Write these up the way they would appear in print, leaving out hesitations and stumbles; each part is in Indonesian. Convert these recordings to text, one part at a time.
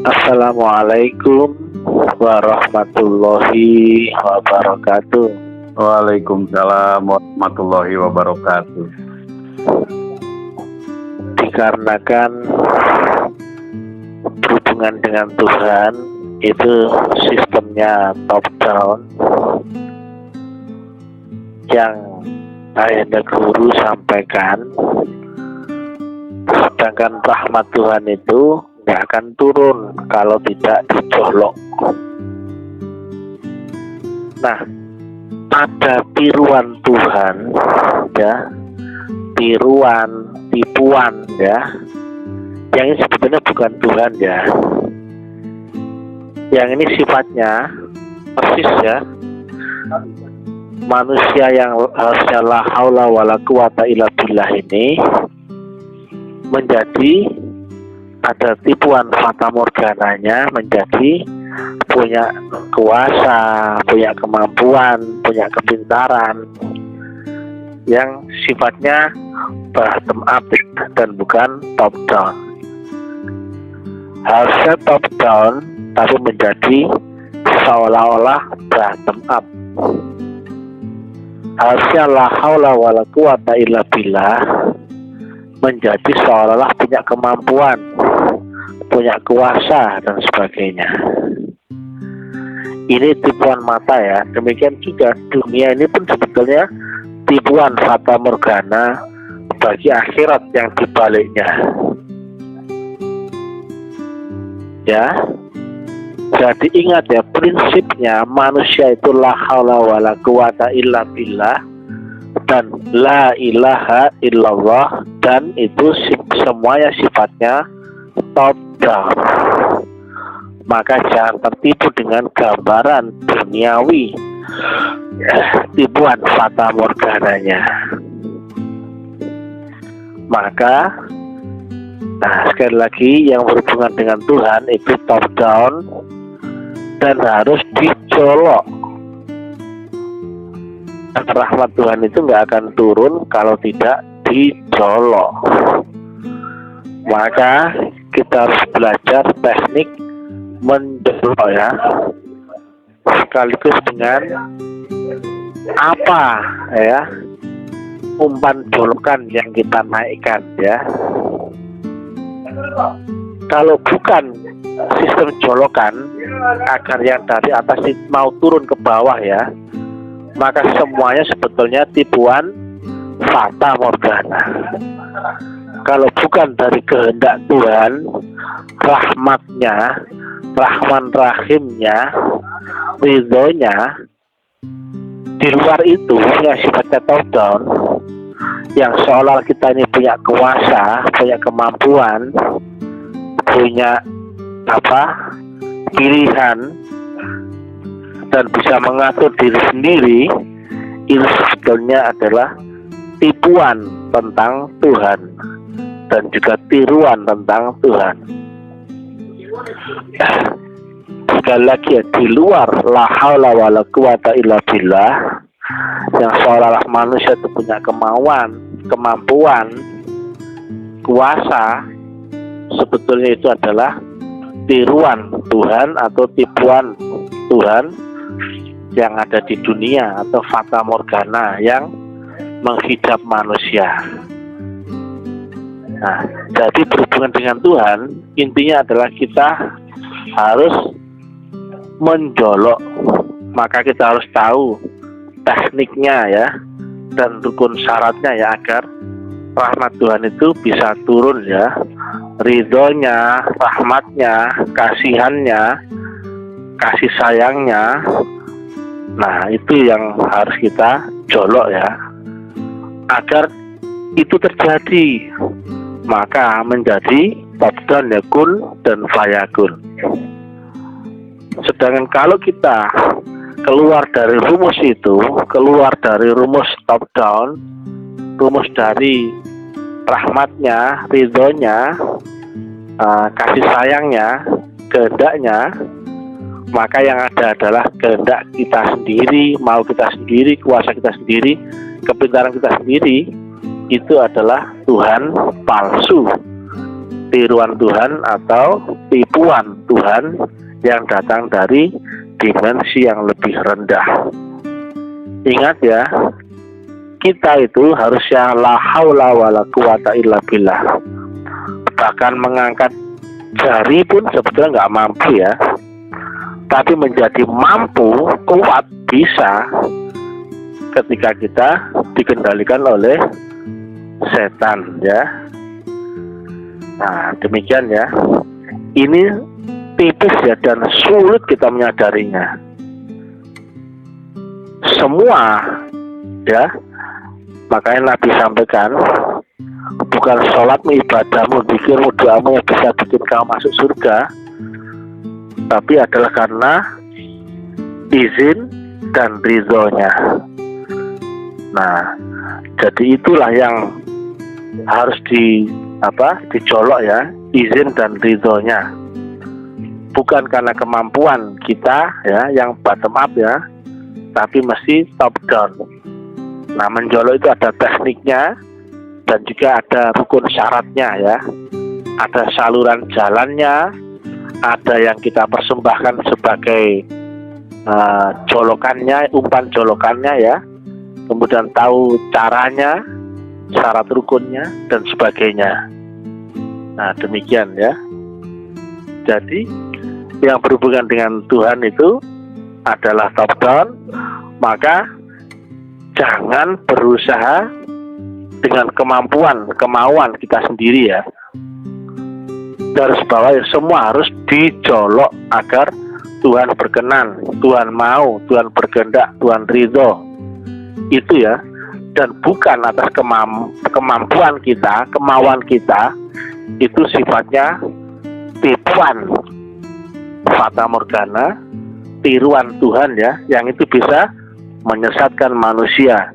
Assalamualaikum warahmatullahi wabarakatuh. Waalaikumsalam warahmatullahi wabarakatuh. Dikarenakan berhubungan dengan Tuhan itu sistemnya top down, yang Ayahanda Guru sampaikan, sedangkan rahmat Tuhan itu nggak akan turun kalau tidak dicolok. Nah, ada tiruan Tuhan, ya, tipuan, ya, yang ini sebetulnya bukan Tuhan, ya. Yang ini sifatnya persis, ya, manusia yang harusnya la haula wala quwata illa billah ini menjadi ada tipuan fata morgananya, menjadi punya kuasa, punya kemampuan, punya kepintaran yang sifatnya bottom up dan bukan top down. Harusnya top down tapi menjadi seolah-olah bottom up. Harusnya la haula wala quwata illa billah menjadi seolah-olah punya kemampuan, punya kuasa dan sebagainya. Ini tipuan mata, ya. Demikian juga dunia ini pun sebetulnya tipuan fata morgana bagi akhirat yang dibaliknya, ya. Jadi ingat, ya, prinsipnya manusia itu la haula wala quwata illa billah dan la ilaha illallah, dan itu semuanya sifatnya top down. Maka jangan tertipu dengan gambaran duniawi, tipuan fata morgananya. Maka sekali lagi, yang berhubungan dengan Tuhan itu top down dan harus dicolok. Rahmat Tuhan itu nggak akan turun kalau tidak dicolok. Maka kita harus belajar teknik mencolok, ya, sekaligus dengan apa, ya, umpan jolokan yang kita naikkan, ya. Kalau bukan sistem jolokan agar yang dari atas mau turun ke bawah, ya, maka semuanya sebetulnya tipuan fata morgana. Kalau bukan dari kehendak Tuhan, rahmatnya, rahman rahimnya, ridhonya, di luar itu yang sifatnya top down, yang seolah kita ini punya kuasa, punya kemampuan, punya pilihan, dan bisa mengatur diri sendiri, itu sebetulnya adalah tipuan tentang Tuhan dan juga tiruan tentang Tuhan. Sekali lagi, ya, di luar la haula wala quwata illa billah, yang seolah-olah manusia itu punya kemampuan, kuasa, sebetulnya itu adalah tiruan Tuhan atau tipuan Tuhan yang ada di dunia atau fata morgana yang menghidap manusia. Nah, jadi berhubungan dengan Tuhan, intinya adalah kita harus menjolok. Maka kita harus tahu tekniknya, ya, dan rukun syaratnya, ya, agar rahmat Tuhan itu bisa turun, ya, ridhonya, rahmatnya, kasihannya, kasih sayangnya. Nah, itu yang harus kita jolok, ya, agar itu terjadi. Maka menjadi top down, yakun dan fayakun. Sedangkan kalau kita keluar dari rumus itu, keluar dari rumus top down, rumus dari rahmatnya, ridhonya, kasih sayangnya, kehendaknya, maka yang ada adalah kehendak kita sendiri, mau kita sendiri, kuasa kita sendiri, kepintaran kita sendiri. Itu adalah Tuhan palsu, tiruan Tuhan atau tipuan Tuhan yang datang dari dimensi yang lebih rendah. Ingat ya, kita itu harusnya la haula wala quwata illa billah. Bahkan mengangkat jari pun sebetulnya nggak mampu ya. Tapi menjadi mampu, kuat, bisa ketika kita dikendalikan oleh setan ya. Nah, demikian ya. Ini tipis ya dan sulit kita menyadarinya. Semua ya, makanya Nabi sampaikan, bukan sholatmu, ibadahmu, zikirmu, doamu yang bisa bikin kamu masuk surga, tapi adalah karena izin dan ridhonya. Nah, jadi itulah yang harus dicolok ya, izin dan ridhonya. Bukan karena kemampuan kita ya, yang bottom up ya, tapi mesti top down. Nah, menjolok itu ada tekniknya dan juga ada rukun syaratnya ya. Ada saluran jalannya, ada yang kita persembahkan sebagai jolokannya, umpan jolokannya ya. Kemudian tahu caranya, syarat rukunnya dan sebagainya. Nah, demikian ya. Jadi yang berhubungan dengan Tuhan itu adalah top down, maka jangan berusaha dengan kemauan kita sendiri ya. Garis bawah semua harus dijolok agar Tuhan berkenan, Tuhan mau, Tuhan berkehendak, Tuhan ridho. Itu ya. Dan bukan atas kemampuan kita, kemauan kita, itu sifatnya tipuan, fata morgana, tiruan Tuhan ya, yang itu bisa menyesatkan manusia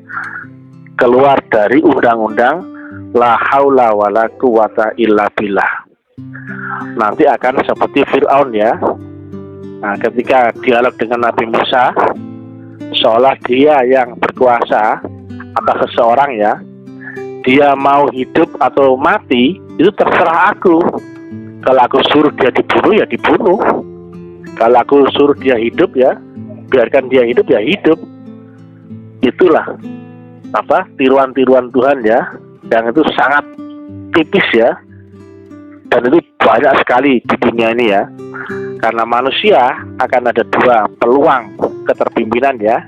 keluar dari undang-undang la haula wala quwata illa billah. Nanti akan seperti Fir'aun ya. Nah, ketika dialog dengan Nabi Musa, seolah dia yang berkuasa atas seseorang ya, dia mau hidup atau mati itu terserah aku. Kalau aku suruh dia dibunuh ya dibunuh, kalau aku suruh dia hidup ya biarkan dia hidup ya hidup. Itulah tiruan-tiruan Tuhan ya, yang itu sangat tipis ya, dan itu banyak sekali di dunia ini ya. Karena manusia akan ada dua peluang keterpimpinan ya,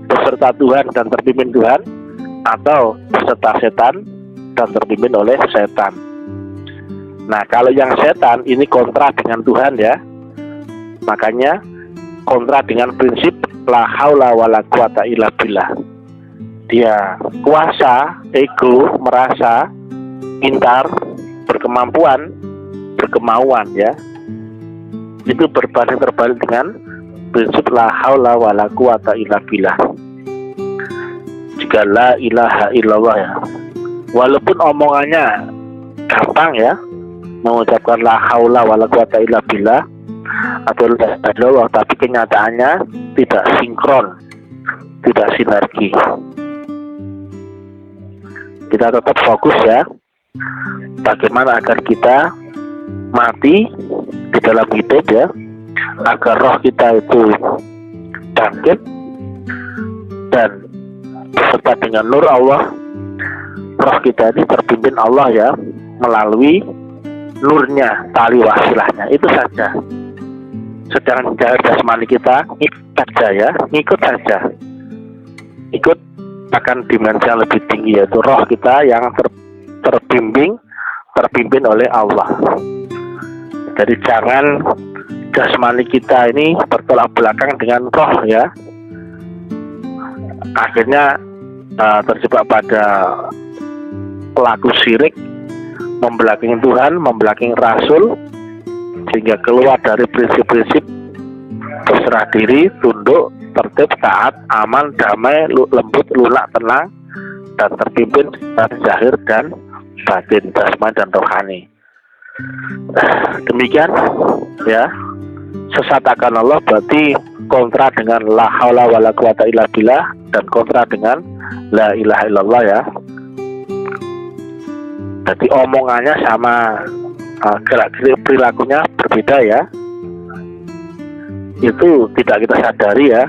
beserta Tuhan dan terpimpin Tuhan, atau beserta setan dan terpimpin oleh setan. Nah, kalau yang setan ini kontra dengan Tuhan ya, makanya kontra dengan prinsip la haula wala quwata illa billah. Dia kuasa, ego, merasa pintar, berkemampuan, berkemauan ya. Itu berbanding terbalik dengan prinsip la haula wala quwata illa billah. Jika la ilaha illallah ya, walaupun omongannya gampang ya, mengucapkan la haula wala quwata illa billah atau la ilaha illallah, tapi kenyataannya tidak sinkron, tidak sinergi. Kita tetap fokus ya, bagaimana agar kita mati di dalam hidup ya, agar roh kita itu bangkit dan beserta dengan nur Allah, roh kita ini terpimpin Allah ya, melalui nurnya, tali wasilahnya. Itu saja. Sedangkan jahar jasmani kita ikut saja ya, ikut saja, ikut akan dimensi yang lebih tinggi, yaitu roh kita yang terpimpin oleh Allah. Jadi jangan jasmani kita ini bertolak belakang dengan roh ya, akhirnya terjebak pada pelaku syirik, membelakangi Tuhan, membelakangi Rasul, sehingga keluar dari prinsip-prinsip berserah diri, tunduk, tertib, taat, aman, damai, lembut, lunak, tenang, dan terpimpin dari zahir dan batin, jasmani dan rohani. Demikian ya. Sesat akan Allah berarti kontra dengan la haula wala quwata illa billah, dan kontra dengan la ilaha illallah ya. Jadi omongannya sama gerak-gerik perilakunya berbeda ya. Itu tidak kita sadari ya.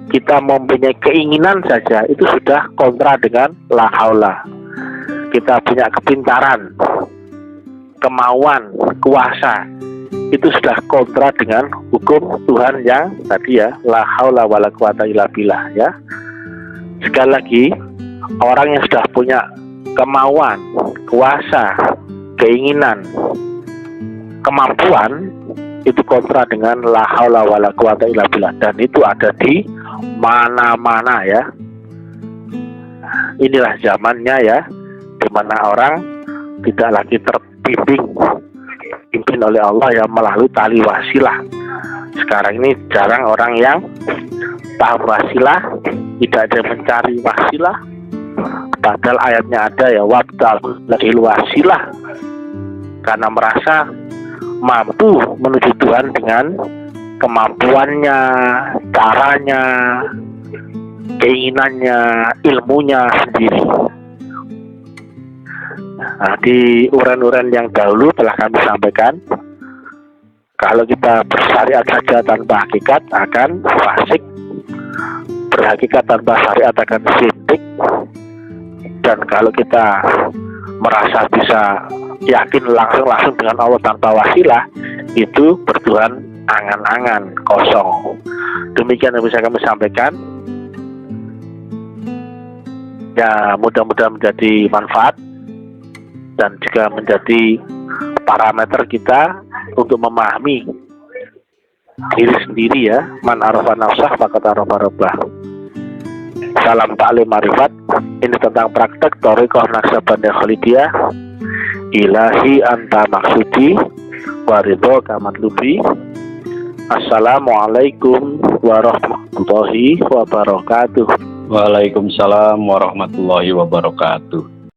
Kita mempunyai keinginan saja itu sudah kontra dengan la haula. Kita punya kepintaran, kemauan, kuasa, itu sudah kontra dengan hukum Tuhan yang tadi ya, la haula wala quwata illa billah ya. Sekali lagi, orang yang sudah punya kemauan, kuasa, keinginan, kemampuan, itu kontra dengan la haula wala quwata illa billah, dan itu ada di mana-mana ya. Inilah zamannya ya, di mana orang tidak lagi terpimpin oleh Allah yang melalui tali wasilah. Sekarang ini jarang orang yang paham wasilah, tidak ada mencari wasilah. Padahal ayatnya ada ya, wabtal lahil wasilah, karena merasa mampu menuju Tuhan dengan kemampuannya, caranya, keinginannya, ilmunya sendiri. Nah, di uran-uran yang dahulu telah kami sampaikan, kalau kita bersyariat saja tanpa hakikat akan fasik, berhakikat tanpa syariat akan sindik, dan kalau kita merasa bisa yakin langsung dengan Allah tanpa wasilah, itu bertuhan angan-angan kosong. Demikian yang bisa kami sampaikan. Ya, mudah-mudahan menjadi manfaat dan juga menjadi parameter kita untuk memahami diri sendiri ya. Man arafa nafsah maka arafa rabbah. Salam ta'lim ma'rifat. Ini tentang praktek thariqah Naqsyabandiyah Khalidiyah. Ilahi anta maksudi wa ridhoka matlubi. Assalamualaikum warahmatullahi wabarakatuh. Waalaikumsalam warahmatullahi wabarakatuh.